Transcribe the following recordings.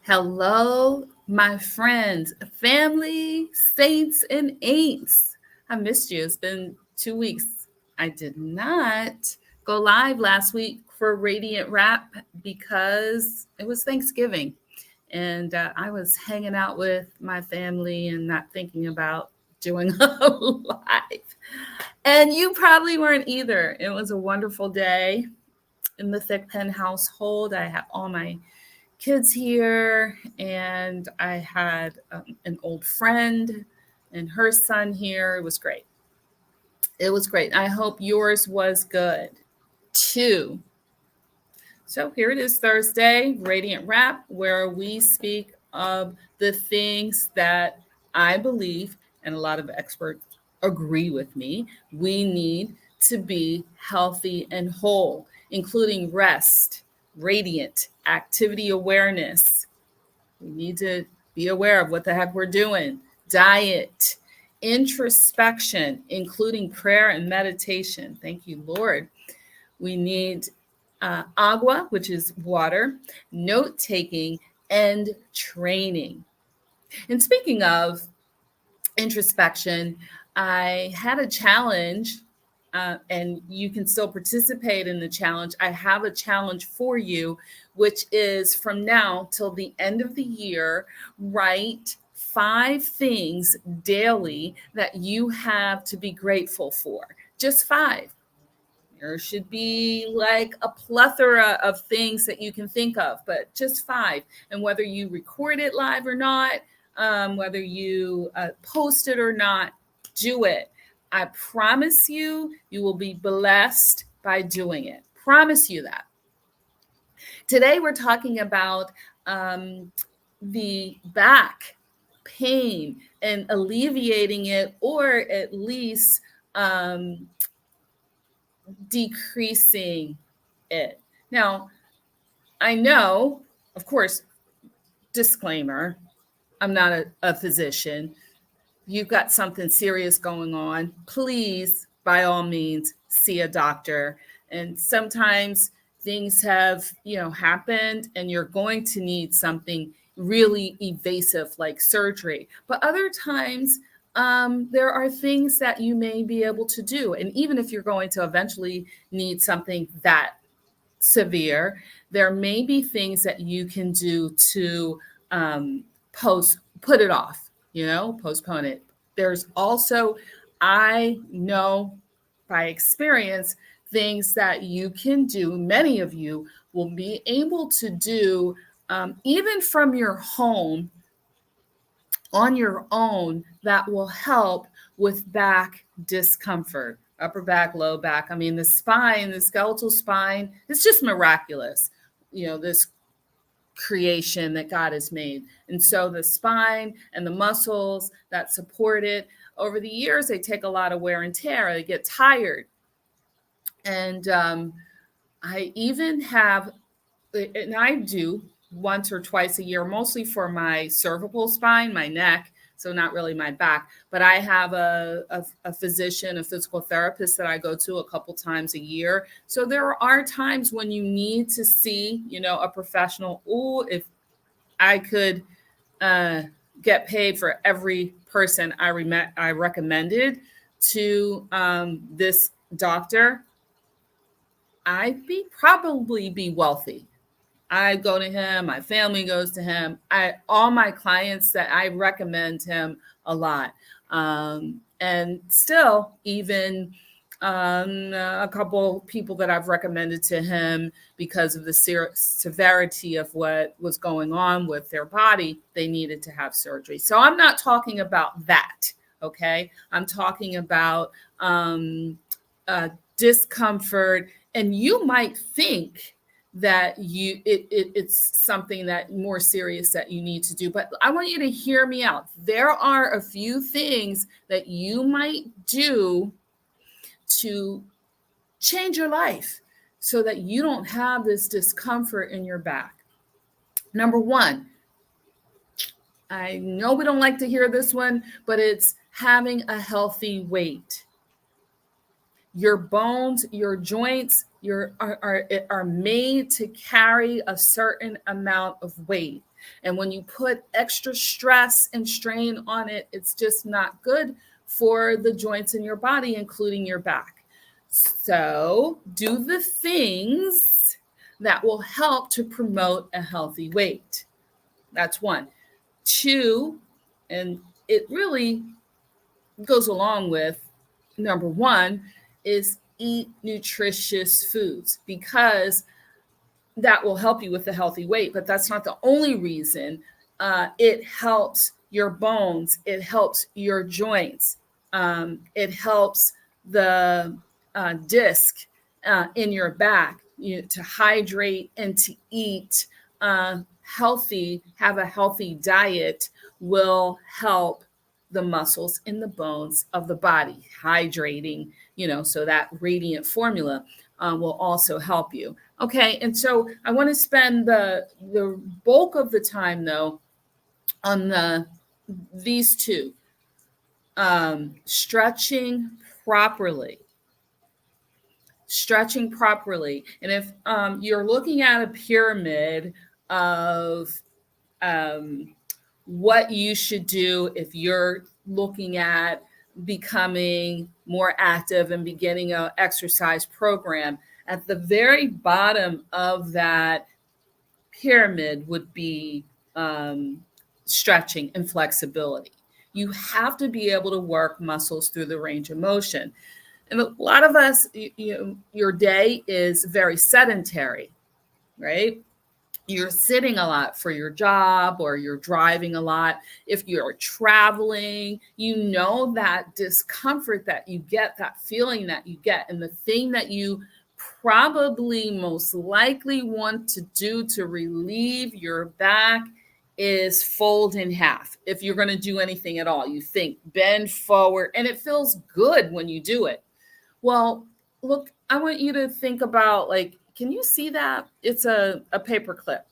Hello, my friends, family, saints, and ain'ts. I missed you. It's been 2 weeks. I did not go live last week for Radiant Rap because it was Thanksgiving. And I was hanging out with my family and not thinking about doing a live. And you probably weren't either. It was a wonderful day in the Thick Pen household. I have all my kids here, and I had an old friend and her son here. It was great. It was great. I hope yours was good too. So here it is, Thursday, Radiant Rap, where we speak of the things that I believe, and a lot of experts agree with me, we need to be healthy and whole, including rest, radiant, activity awareness. We need to be aware of what the heck we're doing, diet, introspection, including prayer and meditation. Thank you, Lord. We need agua, which is water, note taking, and training. And speaking of introspection, I had a challenge, and you can still participate in the challenge. I have a challenge for you, which is from now till the end of the year, write 5 things daily that you have to be grateful for. Just 5. There should be like a plethora of things that you can think of, but just 5. And whether you record it live or not, whether you post it or not, do it. I promise you, you will be blessed by doing it. Promise you that. Today, we're talking about the back pain and alleviating it, or at least decreasing it. Now, I know, of course, disclaimer, I'm not a physician. You've got something serious going on, please, by all means, see a doctor. And sometimes things have, happened and you're going to need something really evasive like surgery. But other times, there are things that you may be able to do. And even if you're going to eventually need something that severe, there may be things that you can do to put it off, postpone it. There's also, I know by experience, things that you can do, many of you will be able to do even from your home on your own, that will help with back discomfort, upper back, low back. I mean, the spine, the skeletal spine, it's just miraculous, this creation that God has made. And so the spine and the muscles that support it, over the years, they take a lot of wear and tear. They get tired. And I even have, and I do once or twice a year, mostly for my cervical spine, my neck, so not really my back, but I have a physician, a physical therapist that I go to a couple times a year. So there are times when you need to see, a professional. Ooh, if I could get paid for every person I recommended to this doctor, I'd probably be wealthy. I go to him, my family goes to him. All my clients that I recommend him a lot. And still, even a couple people that I've recommended to him because of the severity of what was going on with their body, they needed to have surgery. So I'm not talking about that, okay? I'm talking about discomfort, and you might think that it's something that more serious that you need to do. But I want you to hear me out. There are a few things that you might do to change your life so that you don't have this discomfort in your back. Number 1, I know we don't like to hear this one, but it's having a healthy weight. Your bones, your joints, are made to carry a certain amount of weight. And when you put extra stress and strain on it, it's just not good for the joints in your body, including your back. So do the things that will help to promote a healthy weight. That's one. Two, and it really goes along with number one, is eat nutritious foods, because that will help you with the healthy weight. But that's not the only reason. It helps your bones. It helps your joints. It helps the disc in your back, to hydrate and to eat healthy, have a healthy diet will help the muscles in the bones of the body. Hydrating, so that radiant formula will also help you. Okay, and so I want to spend the bulk of the time, though, on these two. Stretching properly. Stretching properly. And if you're looking at a pyramid of what you should do if you're looking at becoming more active and beginning an exercise program, at the very bottom of that pyramid would be stretching and flexibility. You have to be able to work muscles through the range of motion. And a lot of us, your day is very sedentary, right? You're sitting a lot for your job, or you're driving a lot. If you're traveling, that discomfort that you get, that feeling that you get. And the thing that you probably most likely want to do to relieve your back is fold in half. If you're going to do anything at all, you think bend forward, and it feels good when you do it. Well, look, I want you to think about, can you see that? It's a paper clip,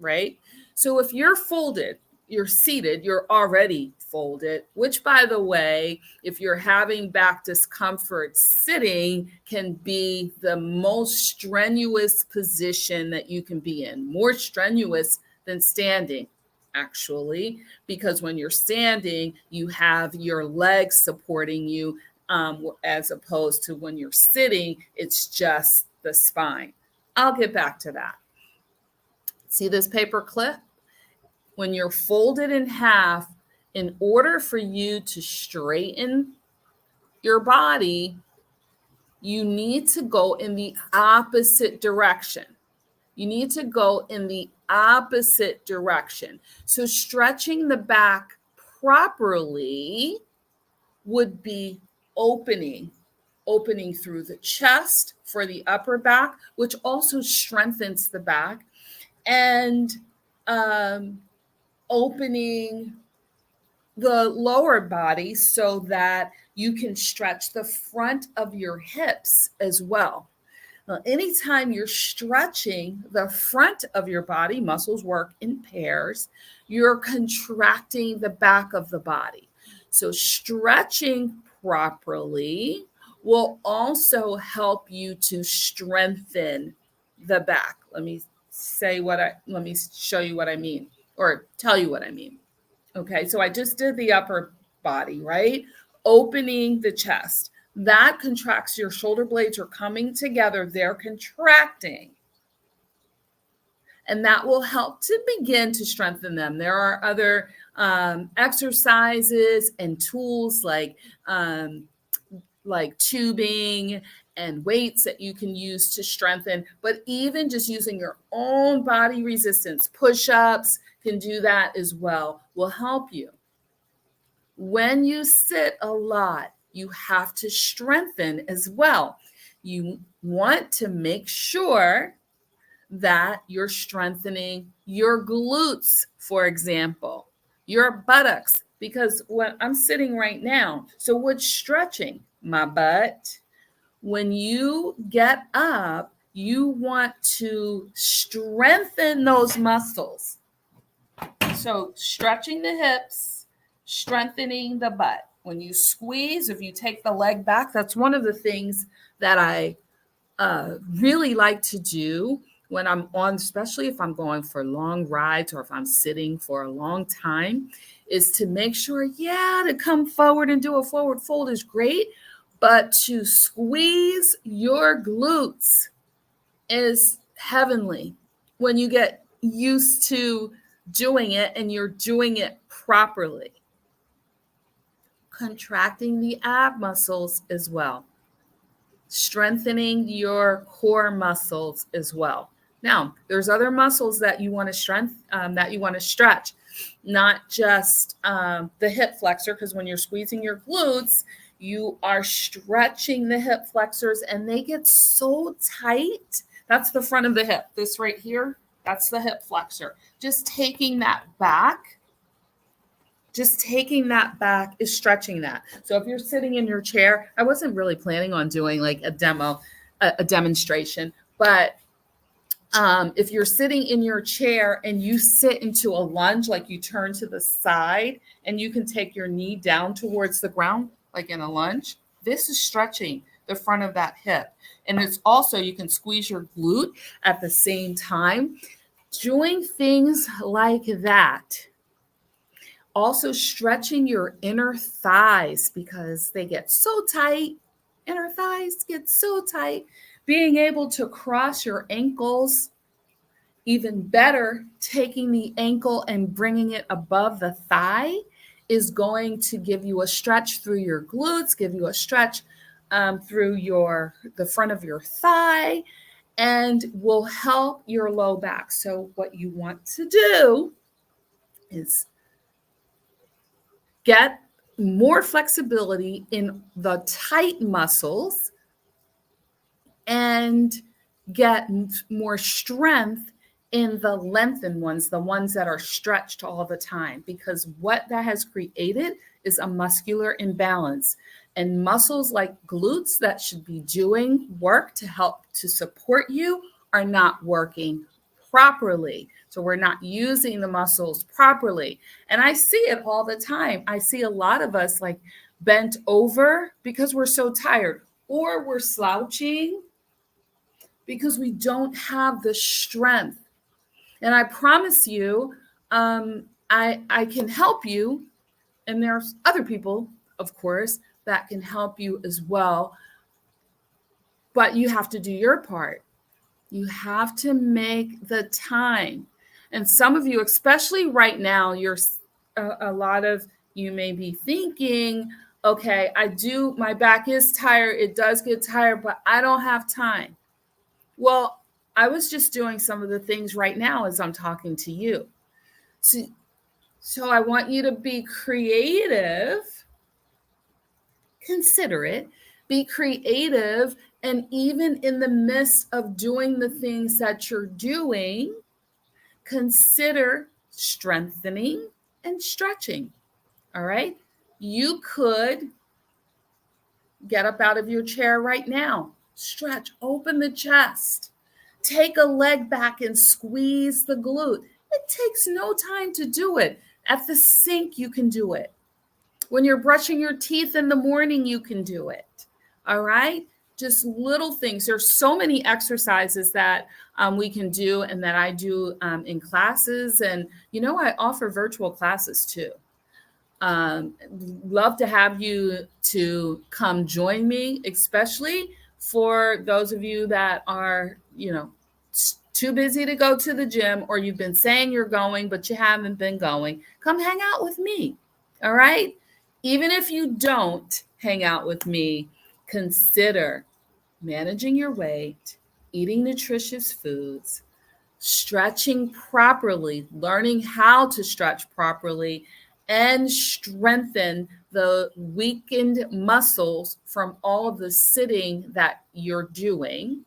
right? So if you're folded, you're seated, you're already folded, which, by the way, if you're having back discomfort, sitting can be the most strenuous position that you can be in, more strenuous than standing, actually, because when you're standing, you have your legs supporting you, as opposed to when you're sitting, it's just the spine. I'll get back to that. See this paper clip? When you're folded in half, in order for you to straighten your body, you need to go in the opposite direction. You need to go in the opposite direction. So stretching the back properly would be opening through the chest for the upper back, which also strengthens the back, and opening the lower body so that you can stretch the front of your hips as well. Now, anytime you're stretching the front of your body, muscles work in pairs, you're contracting the back of the body. So stretching properly will also help you to strengthen the back. Let me show you what I mean, or tell you what I mean. Okay, so I just did the upper body, right? Opening the chest. That contracts, your shoulder blades are coming together, they're contracting. And that will help to begin to strengthen them. There are other exercises and tools like tubing and weights that you can use to strengthen. But even just using your own body resistance, push-ups can do that as well, will help you. When you sit a lot, you have to strengthen as well. You want to make sure that you're strengthening your glutes, for example, your buttocks, because when I'm sitting right now, so what's stretching? My butt. When you get up, you want to strengthen those muscles. So stretching the hips, strengthening the butt. When you squeeze, if you take the leg back, that's one of the things that I really like to do when I'm on, especially if I'm going for long rides or if I'm sitting for a long time, is to make sure, yeah, to come forward and do a forward fold is great, but to squeeze your glutes is heavenly when you get used to doing it and you're doing it properly. Contracting the ab muscles as well, strengthening your core muscles as well. Now, there's other muscles that you want to stretch, not just the hip flexor, because when you're squeezing your glutes, you are stretching the hip flexors and they get so tight. That's the front of the hip. This right here, that's the hip flexor. Just taking that back is stretching that. So if you're sitting in your chair, I wasn't really planning on doing like a demonstration, but if you're sitting in your chair and you sit into a lunge, like you turn to the side and you can take your knee down towards the ground, like in a lunge, this is stretching the front of that hip. And it's also, you can squeeze your glute at the same time. Doing things like that. Also stretching your inner thighs because they get so tight. Inner thighs get so tight. Being able to cross your ankles, even better, taking the ankle and bringing it above the thigh is going to give you a stretch through your glutes, give you a stretch through the front of your thigh, and will help your low back. So what you want to do is get more flexibility in the tight muscles and get more strength in the lengthened ones, the ones that are stretched all the time, because what that has created is a muscular imbalance. And muscles like glutes that should be doing work to help to support you are not working properly. So we're not using the muscles properly. And I see it all the time. I see a lot of us like bent over because we're so tired, or we're slouching because we don't have the strength. And I promise you, I can help you. And there's other people, of course, that can help you as well. But you have to do your part. You have to make the time. And some of you, especially right now, a lot of you may be thinking, okay, my back is tired. It does get tired, but I don't have time. Well, I was just doing some of the things right now as I'm talking to you. So I want you to be creative, consider it, be creative, and even in the midst of doing the things that you're doing, consider strengthening and stretching. All right? You could get up out of your chair right now, stretch, open the chest, take a leg back and squeeze the glute. It takes no time to do it. At the sink, you can do it. When you're brushing your teeth in the morning, you can do it. All right? Just little things. There's so many exercises that we can do and that I do in classes. And, I offer virtual classes too. Love to have you to come join me, especially for those of you that are, too busy to go to the gym, or you've been saying you're going, but you haven't been going. Come hang out with me. All right? Even if you don't hang out with me, consider managing your weight, eating nutritious foods, stretching properly, learning how to stretch properly, and strengthen the weakened muscles from all of the sitting that you're doing,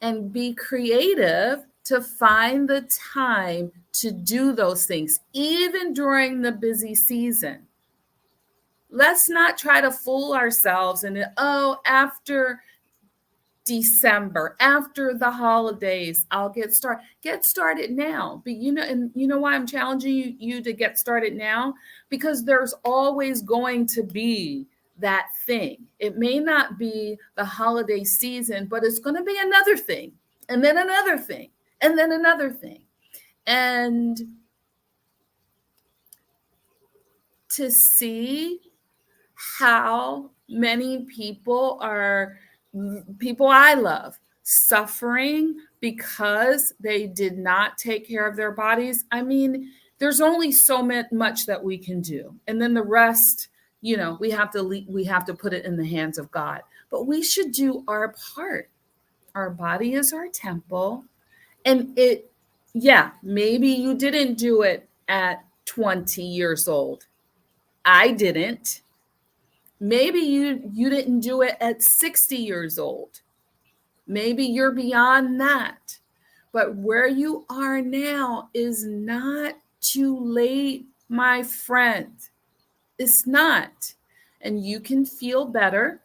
and be creative to find the time to do those things, even during the busy season. Let's not try to fool ourselves and, after December, after the holidays, I'll get started. Get started now. But you know why I'm challenging you to get started now? Because there's always going to be that thing. It may not be the holiday season, but it's going to be another thing, and then another thing, and then another thing. And to see how many people I love suffering because they did not take care of their bodies. I mean, there's only so much that we can do, and then the rest, we have to put it in the hands of God. But we should do our part. Our body is our temple, and maybe you didn't do it at 20 years old. I didn't. Maybe you didn't do it at 60 years old. Maybe you're beyond that. But where you are now is not too late, my friend. It's not. And you can feel better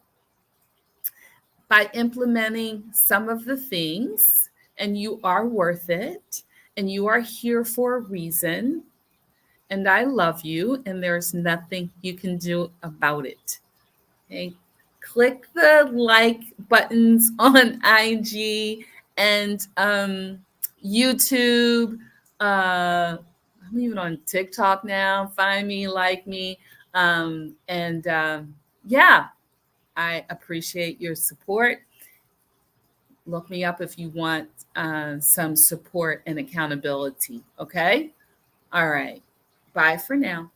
by implementing some of the things, and you are worth it, and you are here for a reason. And I love you, and there's nothing you can do about it. Okay. Click the like buttons on IG and YouTube. I'm even on TikTok now. Find me, like me. Yeah, I appreciate your support. Look me up if you want some support and accountability. Okay. All right. Bye for now.